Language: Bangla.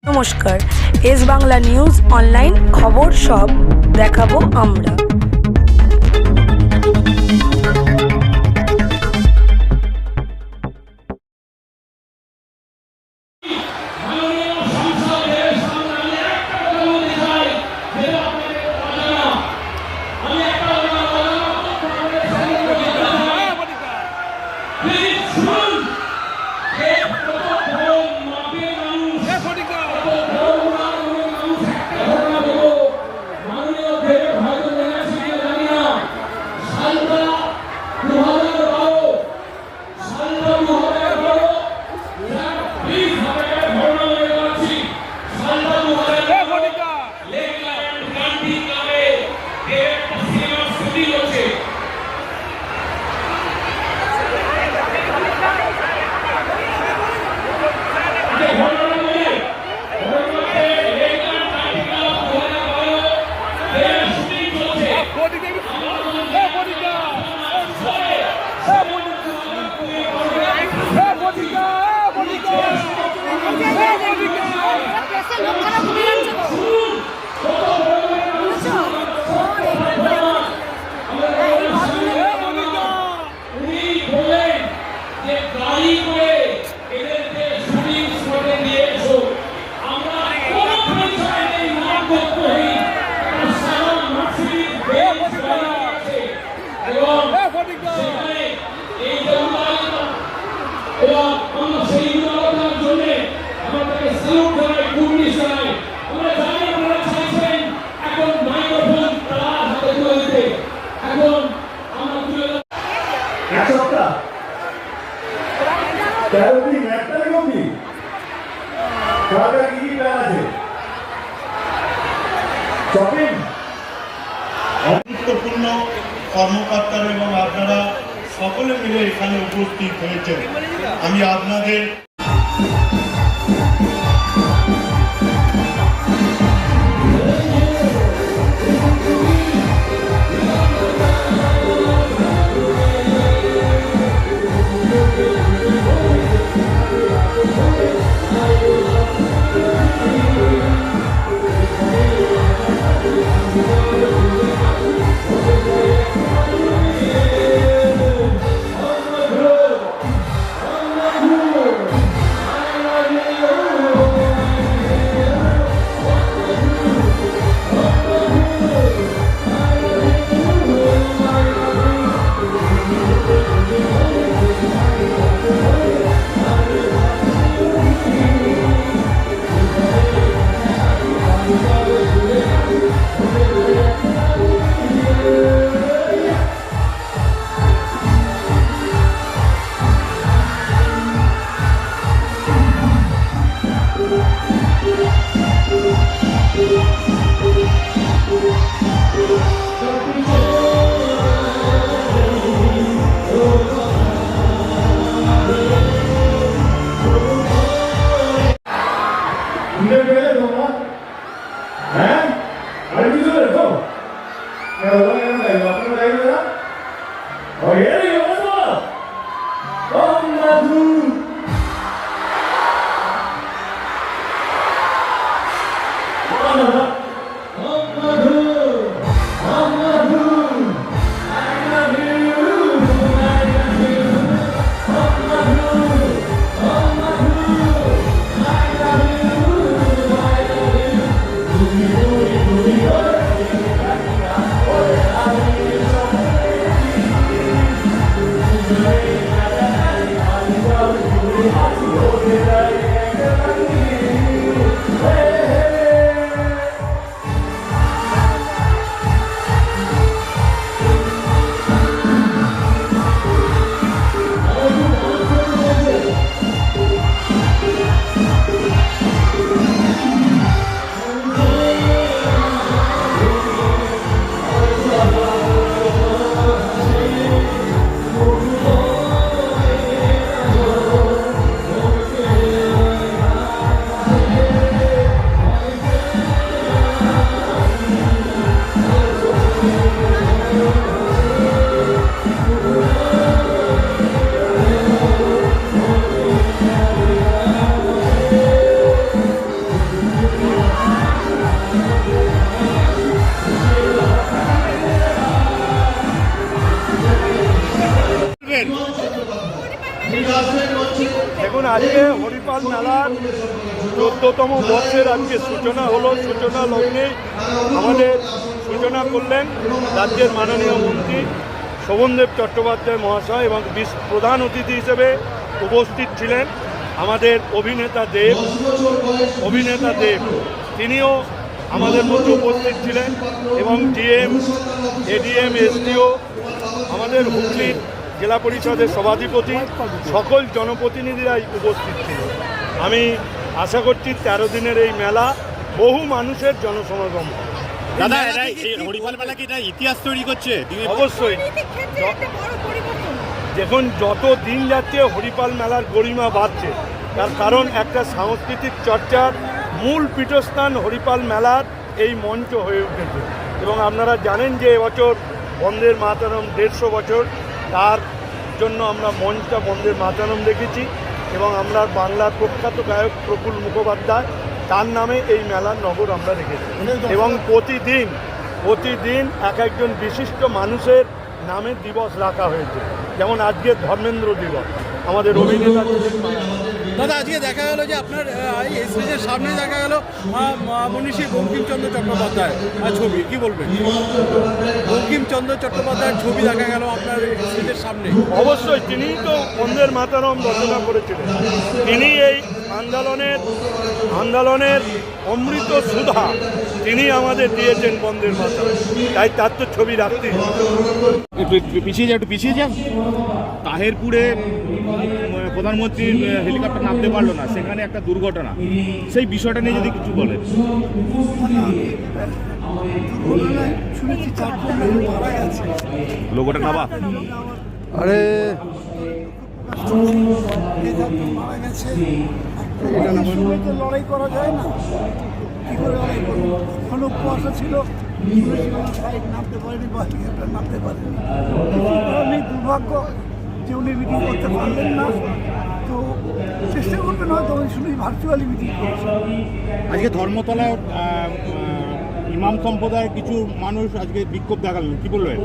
নমস্কার, এস বাংলা নিউজ অনলাইন খবর সব দেখাবো আমরা। গুরুত্বপূর্ণ কর্মকর্তারা এবং আপনারা সকলে মিলে এখানে উপস্থিত হয়েছেন। আমি আপনাদের মেলার 14তম বর্ষের আজকে সূচনা হলো। সূচনা লগ্নে আমাদের সূচনা করলেন রাজ্যের মাননীয় মন্ত্রী শোভনদেব চট্টোপাধ্যায় মহাশয় এবং প্রধান অতিথি হিসেবে উপস্থিত ছিলেন আমাদের অভিনেতা দেব। তিনিও আমাদের মধ্যে উপস্থিত ছিলেন এবং ডিএম, এডিএম, এসডিও, আমাদের হুগলির জেলা পরিষদের সভাধিপতি, সকল জনপ্রতিনিধিরাই উপস্থিত ছিলেন। আমি আশা করছি 13 দিনের এই মেলা বহু মানুষের জনসমাগম হবে। দাদা, হরিপাল মেলা কি এটা ইতিহাস তৈরি করছে? অবশ্যই। দেখুন, যত দিন যাচ্ছে হরিপাল মেলার গরিমা বাড়ছে, তার কারণ একটা সাংস্কৃতিক চর্চার মূল পীঠস্থান হরিপাল মেলার এই মঞ্চ হয়ে উঠেছে। এবং আপনারা জানেন যে এবছর বন্দের মাতরম 150 বছর, তার জন্য আমরা মঞ্চটা বন্দের মাতরম দেখেছি এবং আমরা বাংলার প্রখ্যাত গায়ক প্রফুল্ল মুখোপাধ্যায়, তার নামে এই মেলার নগর আমরা রেখেছি। এবং প্রতিদিন এক একজন বিশিষ্ট মানুষের নামে দিবস রাখা হয়েছে। যেমন আজকে ধর্মেন্দ্র দিবস, আমাদের অভিনেতা। দাদা, আজকে দেখা গেল যে আপনার এই স্টেজের সামনে দেখা গেল মনীষী বঙ্কিমচন্দ্র চট্টোপাধ্যায় ছবি, কি বলবেন? বঙ্কিমচন্দ্র চট্টোপাধ্যায়ের ছবি দেখা গেল আপনার স্টেজের সামনে। অবশ্যই, তিনিই তো বন্দের মাতরম রচনা করেছিলেন। তিনি এই আন্দোলনের অমৃত সুধা তিনি আমাদের দিয়েছেন বন্দের মাতরম, তাই তার তো ছবি রাখতেই। একটু পিছিয়ে যান। তাহেরপুরে প্রধানমন্ত্রীর হেলিকপ্টার নামতে পারলো না, সেখানে একটা দুর্ঘটনা, সেই বিষয়টা নিয়ে যদি কিছু বলেন। লোগোটা নাবা আরে লড়াই করা যায় না, কি করে লড়াই করবো? কোনো কুয়াশা ছিল, নামতে পারেনি বা হেলিকপ্টার নামতে পারেনি। দুর্ভাগ্য যে উনি মিটিং করতে পারলেন না, তো চেষ্টা করবেন হয়তো উনি শুধু ভার্চুয়ালি মিটিং করেছেন। আজকে ধর্মতলায় ইমাম সম্প্রদায়ের কিছু মানুষ আজকে বিক্ষোভ দেখালেন, কি বলবেন?